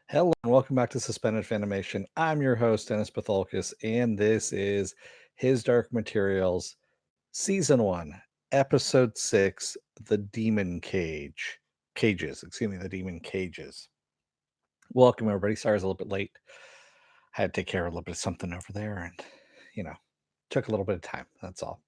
Hello and welcome back to Suspended Fanimation. I'm your host, Dennis Patholkis, and this is His Dark Materials, Season 1, Episode 6, The The Demon Cages. Welcome, everybody. Sorry I was a little bit late. I had to take care of a little bit of something over there and, took a little bit of time. That's all.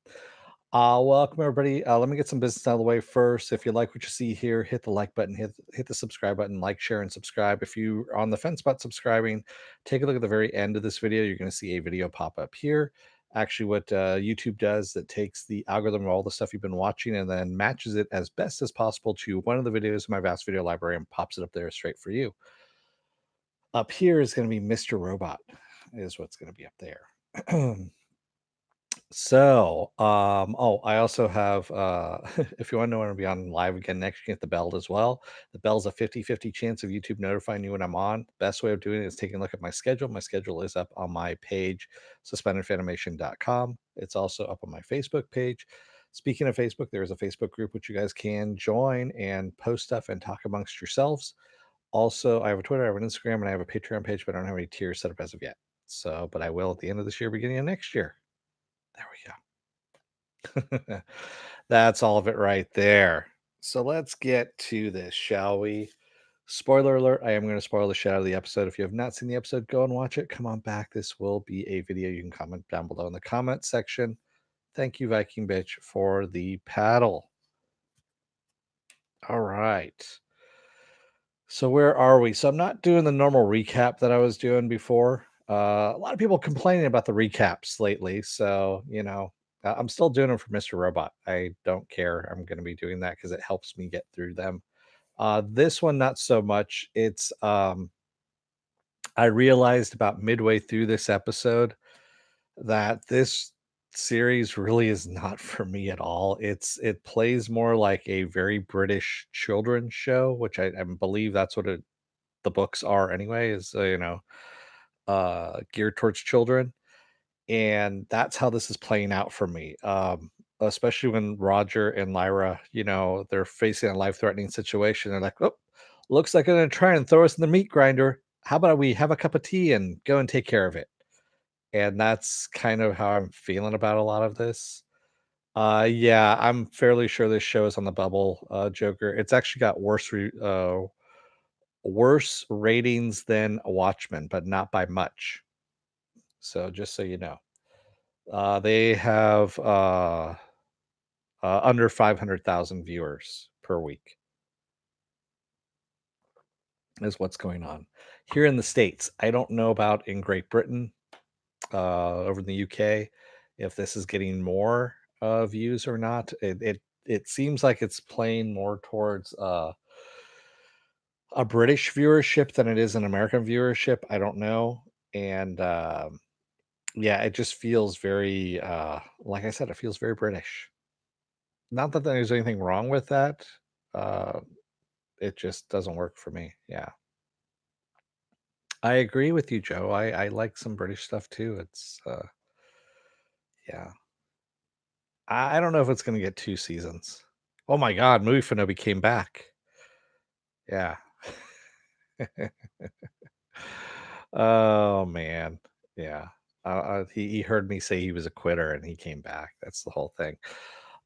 Welcome everybody. Let me get some business out of the way first. If you like what you see here, hit the like button, hit the subscribe button, like, share, and subscribe. If you are on the fence about subscribing, take a look at the very end of this video. You're going to see a video pop up here. Actually, what YouTube does, that takes the algorithm of all the stuff you've been watching and then matches it as best as possible to one of the videos in my vast video library and pops it up there straight for you. Up here is going to be Mr. Robot, is what's going to be up there. So, I also have, if you want to know when I'll be on live again next, you can hit the bell as well. The bell's a 50-50 chance of YouTube notifying you when I'm on. Best way of doing it is taking a look at my schedule. My schedule is up on my page, suspendedfanimation.com. It's also up on my Facebook page. Speaking of Facebook, there is a Facebook group which you guys can join and post stuff and talk amongst yourselves. Also, I have a Twitter, I have an Instagram, and I have a Patreon page, but I don't have any tiers set up as of yet. So, but I will at the end of this year, beginning of next year. There we go. That's all of it right there. So let's get to this, shall we? Spoiler alert, I am going to spoil the shit out of the episode. If you have not seen the episode, go and watch it. Come on back. This will be a video. You can comment down below in the comment section. Thank you, Viking Bitch, for the paddle. All right. So where are we? So I'm not doing the normal recap that I was doing before. A lot of people complaining about the recaps lately. So, I'm still doing them for Mr. Robot. I don't care. I'm going to be doing that because it helps me get through them. This one, not so much. It's, I realized about midway through this episode that this series really is not for me at all. It plays more like a very British children's show, which I believe that's what the books are anyway, is geared towards children, and that's how this is playing out for me. Especially when Roger and Lyra, they're facing a life-threatening situation. They're like, oh, looks like they're gonna try and throw us in the meat grinder. How about we have a cup of tea and go and take care of it? And that's kind of how I'm feeling about a lot of this. Yeah, I'm fairly sure this show is on the bubble, Joker. It's actually got worse ratings than Watchmen, but not by much. So just so you know, they have under 500,000 viewers per week. Is what's going on here in the States. I don't know about in Great Britain, over in the UK, if this is getting more views or not. It seems like it's playing more towards a British viewership than it is an American viewership. I don't know. And yeah, it just feels very, like I said, it feels very British. Not that there's anything wrong with that. Uh, it just doesn't work for me. Yeah. I agree with you, Joe. I like some British stuff too. It's, yeah. I don't know if it's going to get 2 seasons. Oh my God, Movie Fanobi came back. Yeah. Oh man. Yeah. He heard me say he was a quitter and he came back. That's the whole thing.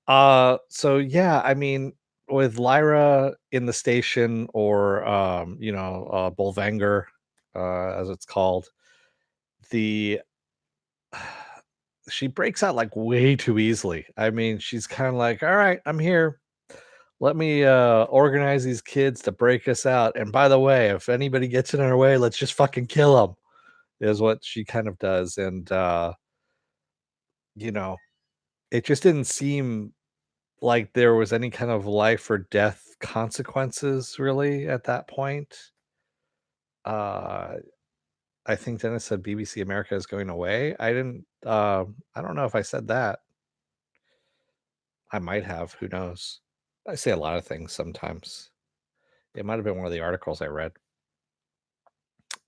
So yeah, I mean, with Lyra in the station, or Bolvanger, as it's called, the she breaks out like way too easily. I mean, she's kind of like, all right, I'm here. Let me organize these kids to break us out. And by the way, if anybody gets in our way, let's just fucking kill them, is what she kind of does. And you know, it just didn't seem like there was any kind of life or death consequences really at that point. Uh I think Dennis said BBC America is going away. I don't know if I said that. I might have, who knows? I say a lot of things sometimes. It might have been one of the articles I read.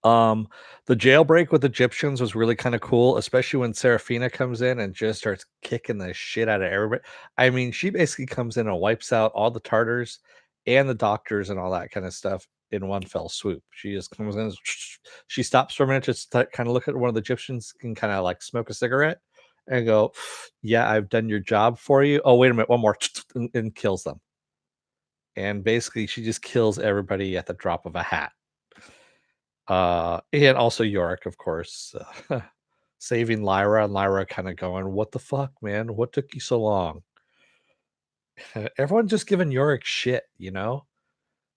The jailbreak with Egyptians was really kind of cool, especially when Serafina comes in and just starts kicking the shit out of everybody. I mean, she basically comes in and wipes out all the Tartars and the doctors and all that kind of stuff in one fell swoop. She just comes in, she stops for a minute, just to kind of look at one of the Egyptians and kind of like smoke a cigarette and go, "Yeah, I've done your job for you. Oh, wait a minute, one more," and kills them. And basically, she just kills everybody at the drop of a hat. And also Yorick, of course, saving Lyra, and Lyra kind of going, "What the fuck, man? What took you so long?" Everyone just giving Yorick shit, you know?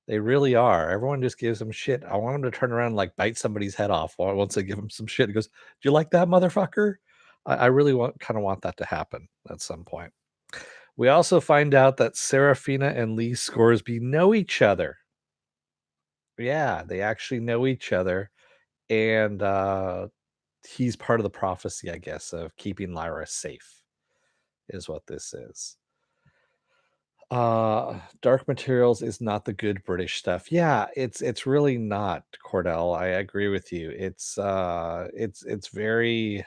They really are. Everyone just gives him shit. I want him to turn around and, like, bite somebody's head off once they give him some shit. He goes, "Do you like that, motherfucker?" I really want that to happen at some point. We also find out that Serafina and Lee Scoresby know each other. Yeah, they actually know each other, and, he's part of the prophecy, I guess, of keeping Lyra safe, is what this is. Dark Materials is not the good British stuff. Yeah, it's really not, Cordell. I agree with you. It's very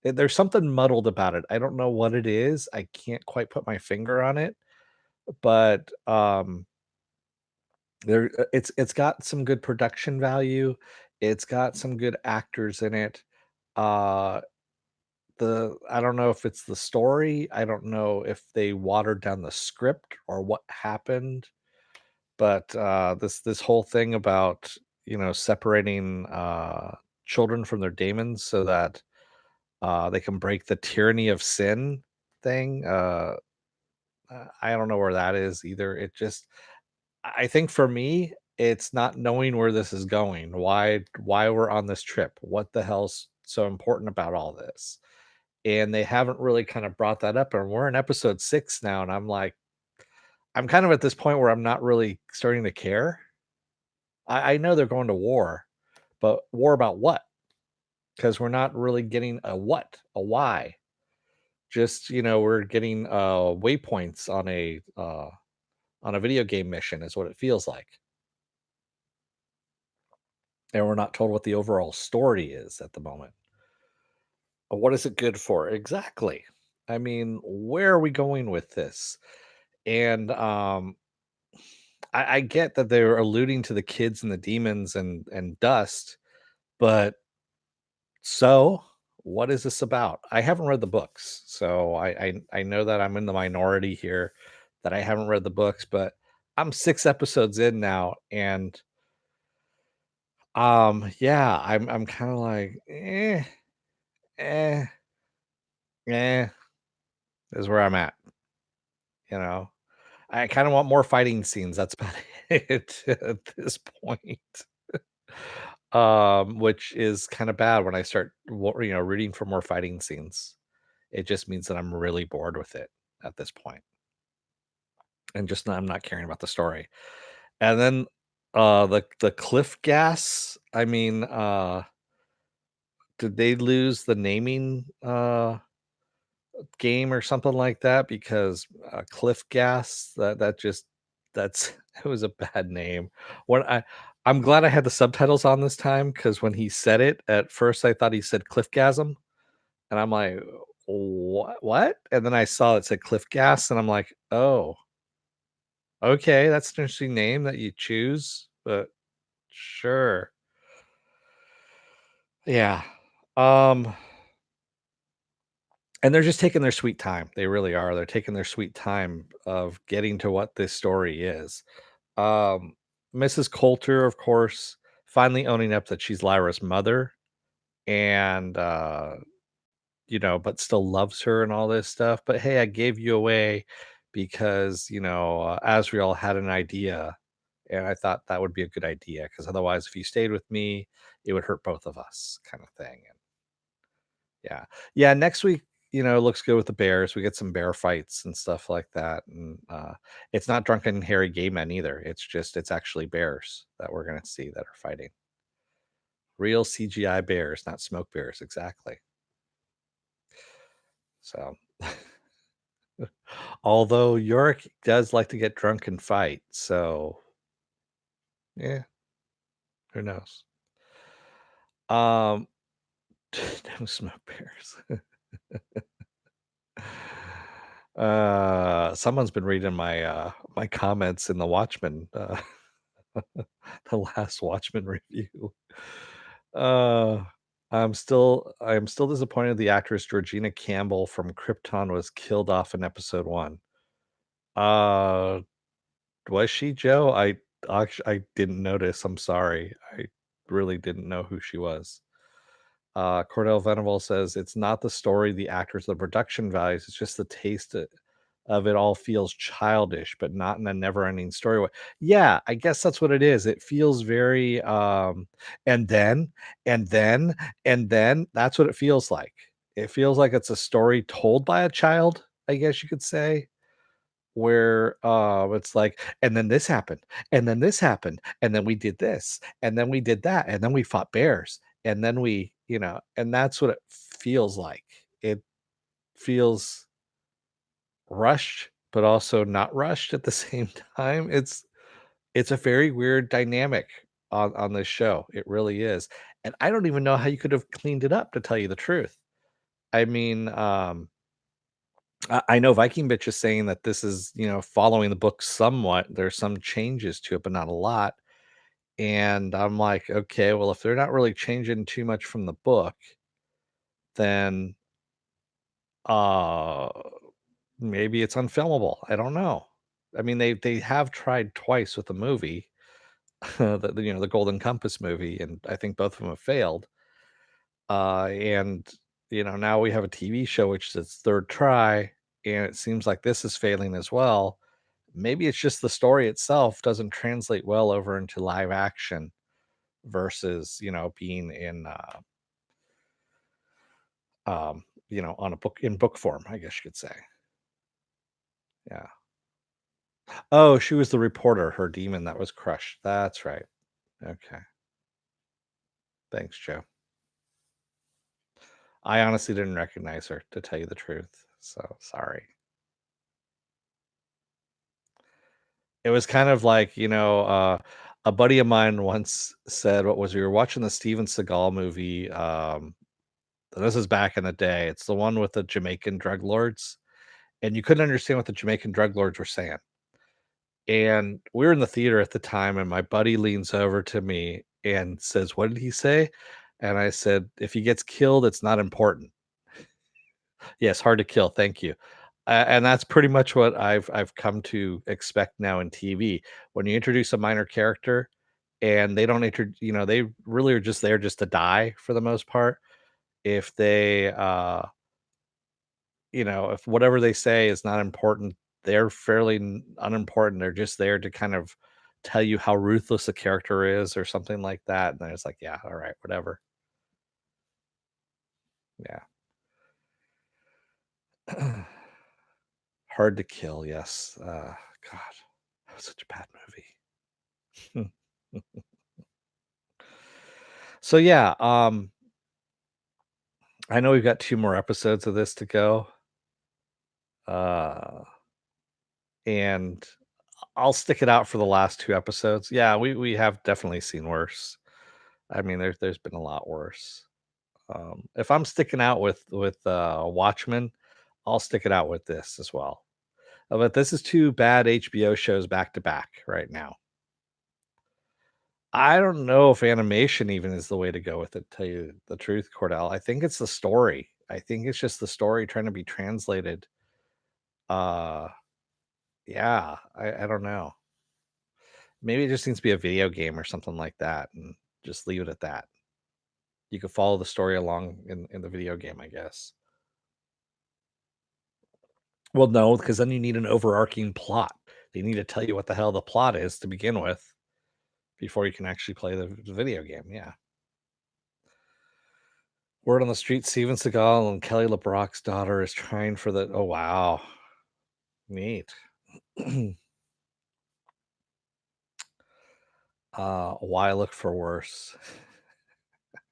there's something muddled about it. I don't know what it is. I can't quite put my finger on it, but it's got some good production value. It's got some good actors in it. Uh I don't know if it's the story. I don't know if they watered down the script or what happened. But, this whole thing about, separating, children from their daemons so that, they can break the tyranny of sin thing, I don't know where that is either. I think for me, it's not knowing where this is going, why we're on this trip, what the hell's so important about all this? And they haven't really kind of brought that up, and we're in episode 6 now, and I'm like, I'm kind of at this point where I'm not really starting to care. I know they're going to war, but war about what? Because we're not really getting a what, a why. Just, we're getting waypoints on a video game mission is what it feels like. And we're not told what the overall story is at the moment. What is it good for? Exactly. I mean, where are we going with this? And I get that they're alluding to the kids and the demons and dust, but so, what is this about? I haven't read the books, so I know that I'm in the minority here, that I haven't read the books, but I'm 6 episodes in now, and, yeah, I'm kinda like, eh, eh, is where I'm at, you know? I kinda want more fighting scenes, that's about it at this point, which is kinda bad when I start rooting for more fighting scenes. It just means that I'm really bored with it at this point, and just I'm not caring about the story. And then, the cliff gas, I mean, did they lose the naming, game or something like that? Because, cliff gas, that just that's it was a bad name. When I'm glad I had the subtitles on this time, because when he said it, at first I thought he said cliffgasm. And I'm like, What?" And then I saw it said Cliff Gas, and I'm like, "Oh, okay, that's an interesting name that you choose, but sure." Yeah. Um, and they're just taking their sweet time. They really are. They're taking their sweet time of getting to what this story is. Um, Mrs. Coulter, of course, finally owning up that she's Lyra's mother, and, but still loves her and all this stuff. But hey, I gave you away because, Asriel had an idea, and I thought that would be a good idea, because otherwise, if you stayed with me, it would hurt both of us, kind of thing. And yeah, yeah. Next week, looks good with the bears. We get some bear fights and stuff like that, and it's not drunken hairy gay men either. It's actually bears that we're gonna see that are fighting. Real CGI bears, not smoke bears. Exactly. So. Although Yorick does like to get drunk and fight, so yeah, who knows? Um, no smoke bears. Someone's been reading my comments in the Watchmen, the last Watchmen review. Uh, I am still disappointed the actress Georgina Campbell from Krypton was killed off in episode 1. Uh, was she, Joe? I didn't notice, I'm sorry. I really didn't know who she was. Cordell Venable says, "It's not the story, the actors, the production values, it's just the taste of it all feels childish, but not in a never-ending story way." Yeah, I guess that's what it is. It feels very, and then, and then, and then, that's what it feels like. It feels like it's a story told by a child, I guess you could say, where, it's like, "And then this happened, and then this happened, and then we did this, and then we did that, and then we fought bears, and then we," and that's what it feels like. It feels rushed, but also not rushed at the same time. It's a very weird dynamic on this show. It really is. And I don't even know how you could have cleaned it up, to tell you the truth. I mean, I know Viking Bitch is saying that this is, following the book somewhat. There's some changes to it, but not a lot. And I'm like, okay, well, if they're not really changing too much from the book, then uh maybe it's unfilmable. I don't know. I mean, they have tried twice with the movie, the Golden Compass movie, and I think both of them have failed. And now we have a TV show which is its third try, and it seems like this is failing as well. Maybe it's just the story itself doesn't translate well over into live action versus being in on a book, in book form, I guess you could say. Yeah. Oh, she was the reporter, her demon that was crushed. That's right. Okay. Thanks, Joe. I honestly didn't recognize her, to tell you the truth. So sorry. It was kind of like, a buddy of mine once said, what was we were watching the Steven Seagal movie. This is back in the day. It's the one with the Jamaican drug lords, and you couldn't understand what the Jamaican drug lords were saying. And we were in the theater at the time, and my buddy leans over to me and says, "What did he say?" And I said, "If he gets killed, it's not important." Yes, hard to kill. Thank you. And that's pretty much what I've come to expect now in TV. When you introduce a minor character and they don't they really are just there just to die for the most part. If they if whatever they say is not important, they're fairly unimportant. They're just there to kind of tell you how ruthless a character is or something like that. And then it's like, yeah, all right, whatever. Yeah. Hard to Kill, yes. God, that was such a bad movie. So yeah, I know we've got 2 more episodes of this to go. Uh, and I'll stick it out for the last 2 episodes. Yeah, we have definitely seen worse. I mean, there's been a lot worse. If I'm sticking out with Watchmen, I'll stick it out with this as well. But this is 2 bad HBO shows back to back right now. I don't know if animation even is the way to go with it, to tell you the truth, Cordell. I think it's the story. I think it's just the story trying to be translated. Uh, yeah, I don't know. Maybe it just needs to be a video game or something like that, and just leave it at that. You could follow the story along in the video game, I guess. Well, no, because then you need an overarching plot. They need to tell you what the hell the plot is to begin with before you can actually play the video game. Yeah. Word on the street, Steven Seagal and Kelly LeBrock's daughter is trying for the. Oh, wow. Neat. Why look for worse?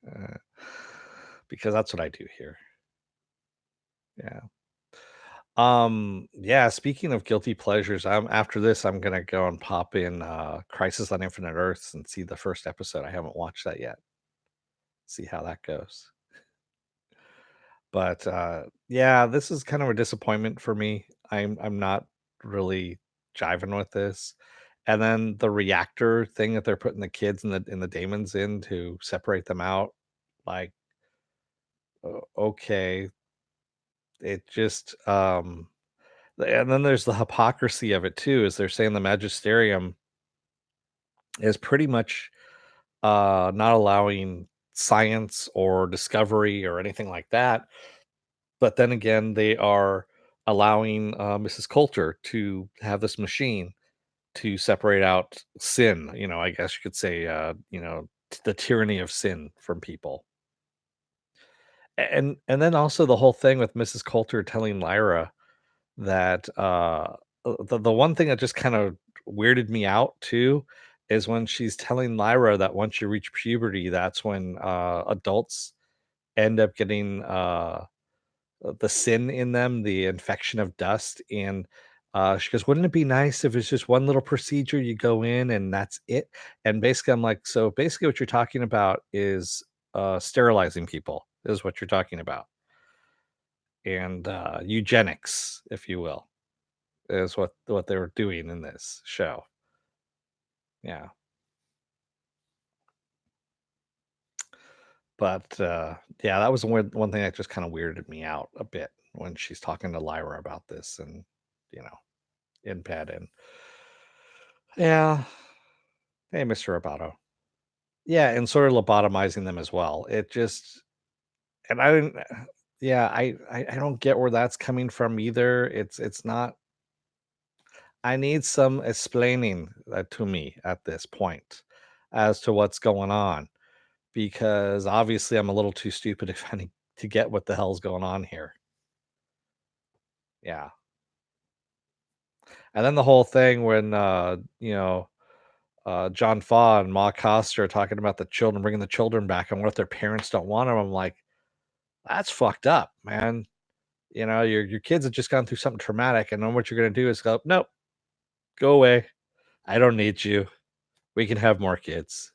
Uh, because that's what I do here. Yeah. Yeah, speaking of guilty pleasures, I'm after this, I'm gonna go and pop in Crisis on Infinite Earths and see the first episode. I haven't watched that yet. See how that goes. But yeah, this is kind of a disappointment for me. I'm not really jiving with this. And then the reactor thing that they're putting the kids and the daemons in to separate them out, like, okay, it just and then there's the hypocrisy of it too, is they're saying the magisterium is pretty much not allowing science or discovery or anything like that. But then again, they are allowing Mrs. Coulter to have this machine to separate out sin. I guess you could say, the tyranny of sin from people. And then also the whole thing with Mrs. Coulter telling Lyra that the one thing that just kind of weirded me out too is when she's telling Lyra that once you reach puberty, that's when adults end up getting the sin in them, the infection of dust. And she goes, "Wouldn't it be nice if it's just one little procedure you go in and that's it?" And basically, I'm like, so basically, what you're talking about is sterilizing people, is what you're talking about, and eugenics, if you will, is what they were doing in this show. Yeah, but yeah, that was one thing that just kind of weirded me out a bit when she's talking to Lyra about this, and you know, in bed, and yeah, hey, Mr. Roboto. Yeah, and sort of lobotomizing them as well. It just and I didn't yeah, I don't get where that's coming from either. It's not I need some explaining to me at this point as to what's going on, because obviously I'm a little too stupid to get what the hell's going on here. Yeah. And then the whole thing when John Faw and Ma Coster are talking about the children, bringing the children back, and what if their parents don't want them? I'm like, that's fucked up, man. Your kids have just gone through something traumatic, and then what you're gonna do is go, nope, go away. I don't need you. We can have more kids.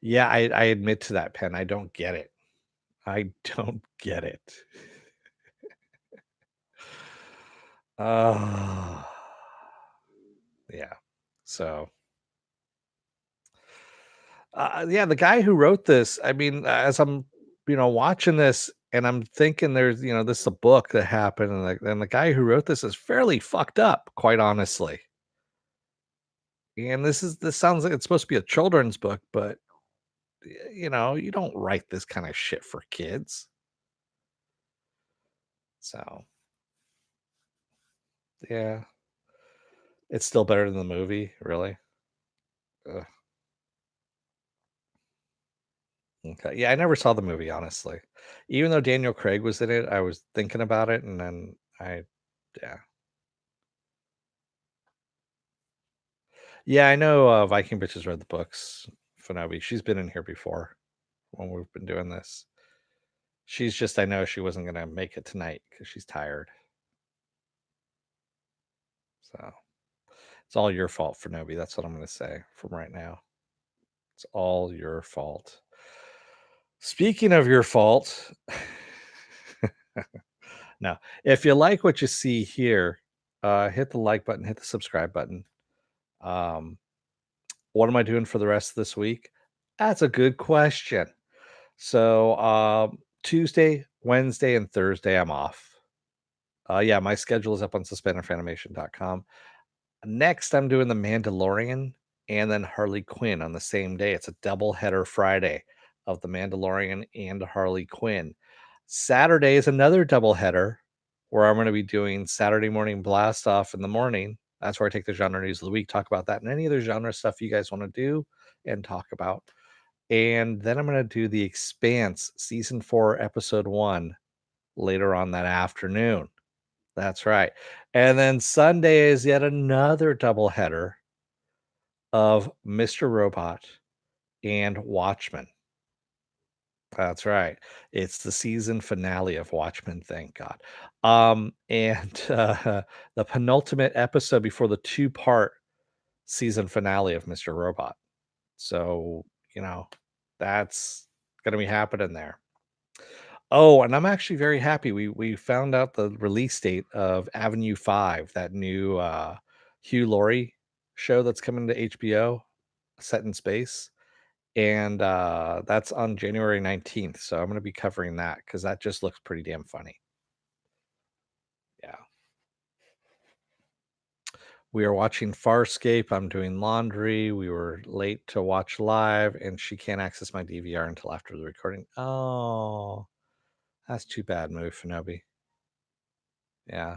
Yeah, I admit to that, Pen. I don't get it. I don't get it. Uh, yeah. So, yeah, the guy who wrote this, I mean, as I'm, watching this and I'm thinking this is a book that happened, and the guy who wrote this is fairly fucked up, quite honestly. And this sounds like it's supposed to be a children's book, but you don't write this kind of shit for kids. So, yeah, it's still better than the movie, really. Ugh. Okay. Yeah, I never saw the movie, honestly. Even though Daniel Craig was in it, I was thinking about it, and then yeah. Yeah, I know Viking Bitches read the books. Fanobi, she's been in here before when we've been doing this. I know she wasn't going to make it tonight because she's tired. So it's all your fault, Fanobi. That's what I'm going to say from right now. It's all your fault. Speaking of your fault, now, if you like what you see here, hit the like button, hit the subscribe button. Um, what am I doing for the rest of this week? That's a good question. So, Tuesday, Wednesday, and Thursday, I'm off. Yeah, my schedule is up on suspenderfanimation.com. Next, I'm doing The Mandalorian and then Harley Quinn on the same day. It's a double header Friday of The Mandalorian and Harley Quinn. Saturday is another double header where I'm going to be doing Saturday Morning Blast Off in the morning. That's where I take the genre news of the week, talk about that, and any other genre stuff you guys want to do and talk about. And then I'm going to do The Expanse season 4, episode 1 later on that afternoon. That's right. And then Sunday is yet another double header of Mr. Robot and Watchmen. That's right. It's the season finale of Watchmen, thank God. And the penultimate episode before the two-part season finale of Mr. Robot. So, that's going to be happening there. Oh, and I'm actually very happy. We found out the release date of Avenue 5, that new Hugh Laurie show that's coming to HBO, set in space. And that's on January 19th. So I'm gonna be covering that because that just looks pretty damn funny. Yeah. We are watching Farscape. I'm doing laundry. We were late to watch live, and she can't access my DVR until after the recording. Oh, that's too bad, Movie Finobi. Yeah.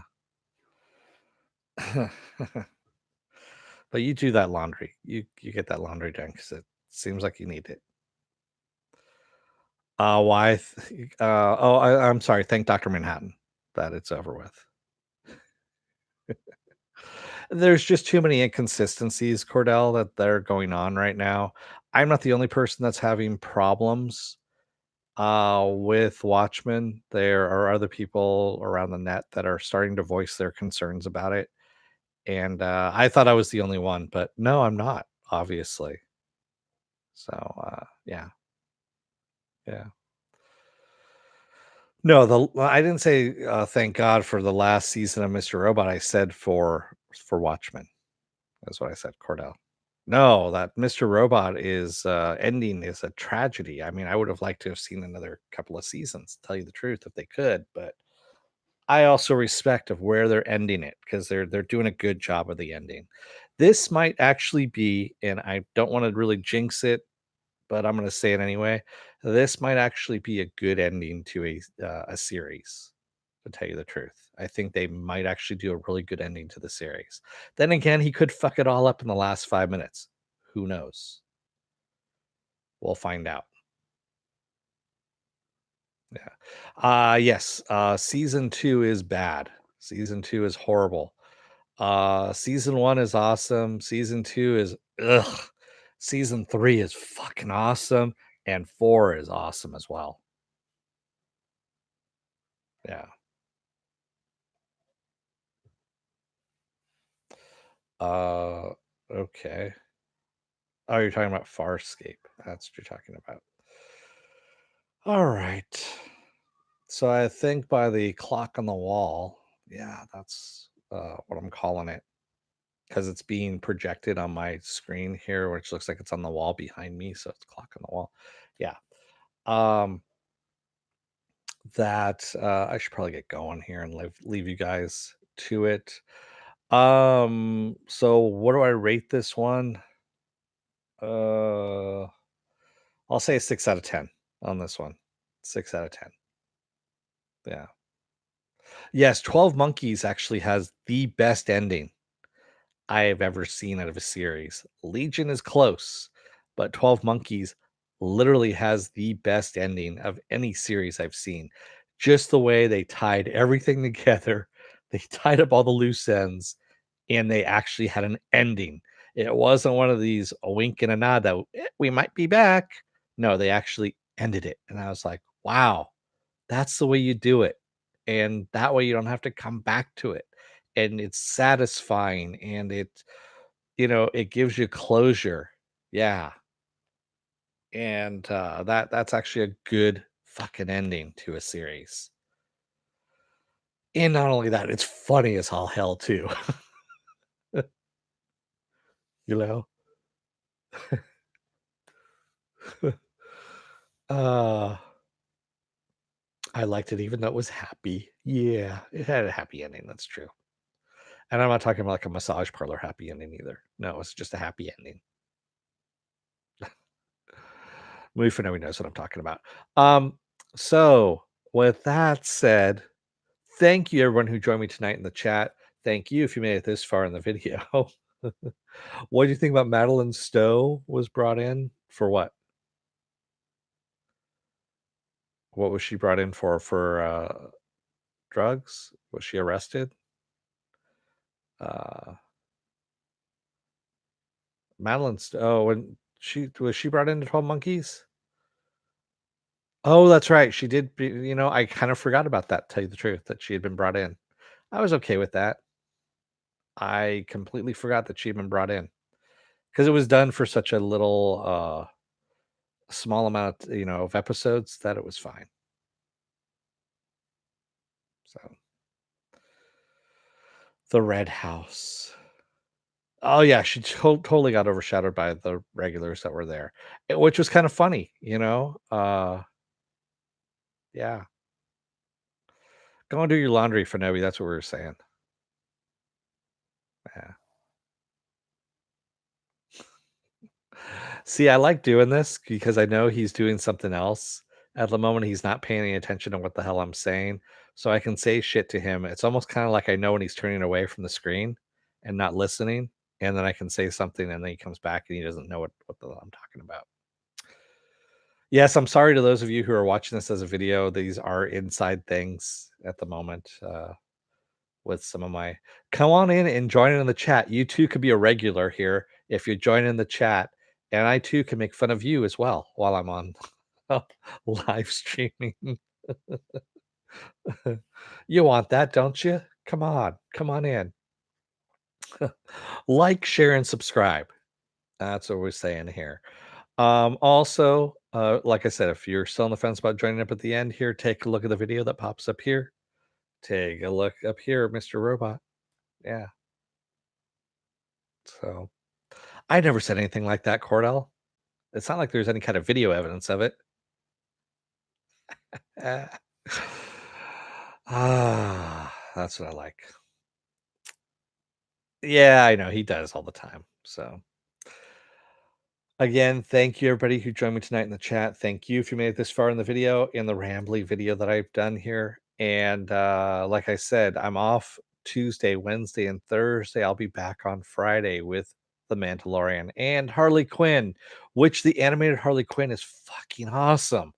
But you do that laundry. You get that laundry done because it seems like you need it. Why? I'm sorry. Thank Dr. Manhattan that it's over with. There's just too many inconsistencies, Cordell, that are going on right now. I'm not the only person that's having problems with Watchmen. There are other people around the net that are starting to voice their concerns about it. And I thought I was the only one, but no, I'm not, obviously. So yeah, yeah. No, I didn't say thank God for the last season of Mr. Robot. I said for Watchmen. That's what I said, Cordell. No, that Mr. Robot is ending is a tragedy. I mean, I would have liked to have seen another couple of seasons, to tell you the truth, if they could, but I also respect of where they're ending it because they're doing a good job of the ending. This might actually be, and I don't want to really jinx it, but I'm going to say it anyway. This might actually be a good ending to a series. To tell you the truth, I think they might actually do a really good ending to the series. Then again, he could fuck it all up in the last 5 minutes. Who knows? We'll find out. Yeah. Yes. Season 2 is bad. Season 2 is horrible. Season 1 is awesome. Season 2 is ugh. Season 3 is fucking awesome. And 4 is awesome as well. Yeah. Uh okay. Oh, you're talking about Farscape. That's what you're talking about. All right. So I think by the clock on the wall, yeah, that's what I'm calling it. Because it's being projected on my screen here, which looks like it's on the wall behind me, so it's clock on the wall. Yeah. Um, that I should probably get going here and leave you guys to it. So what do I rate this one? Uh, I'll say 6 out of 10 on this one. 6 out of 10. Yeah. Yes, 12 Monkeys actually has the best ending I have ever seen out of a series. Legion is close, but 12 Monkeys literally has the best ending of any series I've seen. Just the way they tied everything together, they tied up all the loose ends, and they actually had an ending. It wasn't one of these a wink and a nod that we might be back. No, they actually ended it. And I was like, wow, that's the way you do it. And that way you don't have to come back to it. And it's satisfying and it gives you closure. Yeah. And that's actually a good fucking ending to a series. And not only that, it's funny as all hell too. you know? uh I liked it even though it was happy. Yeah, it had a happy ending, that's true. And I'm not talking about like a massage parlor happy ending either. No, it's just a happy ending. Mufanoi knows what I'm talking about. So with that said, thank you everyone who joined me tonight in the chat. Thank you if you made it this far in the video. What do you think about Madeline Stowe was brought in for what? What was she brought in for? For drugs? Was she arrested? Uh Madeline Stowe, when she was she brought into 12 Monkeys? Oh, that's right. She did I kind of forgot about that, tell you the truth, that she had been brought in. I was okay with that. I completely forgot that she'd been brought in because it was done for such a little small amount, of episodes that it was fine. So the red house. Oh yeah, she totally got overshadowed by the regulars that were there, which was kind of funny, you know. Yeah, go and do your laundry for Nobi. That's what we were saying. Yeah. See, I like doing this because I know he's doing something else at the moment. He's not paying any attention to what the hell I'm saying, so I can say shit to him. It's almost kind of like I know when he's turning away from the screen and not listening, and then I can say something, and then he comes back and he doesn't know what the hell I'm talking about. Yes, I'm sorry to those of you who are watching this as a video. These are inside things at the moment. With some of my come on in and join in the chat. You too could be a regular here if you join in the chat, and I too can make fun of you as well while I'm on live streaming. You want that, don't you? Come on in. Like, share, and subscribe. That's what we're saying here. Also, like I said, if you're still on the fence about joining up at the end here, take a look at the video that pops up here. Take a look up here, Mr. Robot. Yeah. So I never said anything like that, Cordell. It's not like there's any kind of video evidence of it. Ah, that's what I like. Yeah, I know he does all the time. So again, thank you everybody who joined me tonight in the chat. Thank you if you made it this far in the video, in the rambly video that I've done here. And like I said, I'm off Tuesday, Wednesday, and Thursday. I'll be back on Friday with The Mandalorian and Harley Quinn, which the animated Harley Quinn is fucking awesome.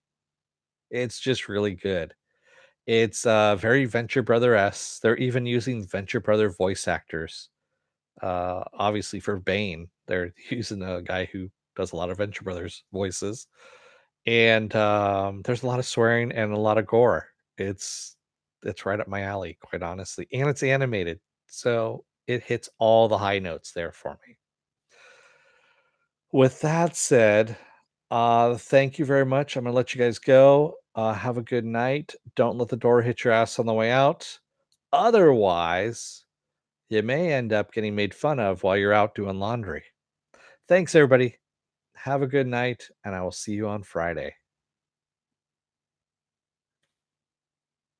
It's just really good. It's very Venture Brother-esque. They're even using Venture Brother voice actors. Obviously for Bane, they're using a guy who does a lot of Venture Brothers voices. And there's a lot of swearing and a lot of gore. It's right up my alley, quite honestly. And it's animated. So it hits all the high notes there for me. With that said, thank you very much. I'm gonna let you guys go. Have a good night. Don't let the door hit your ass on the way out. Otherwise, you may end up getting made fun of while you're out doing laundry. Thanks, everybody. Have a good night, and I will see you on Friday.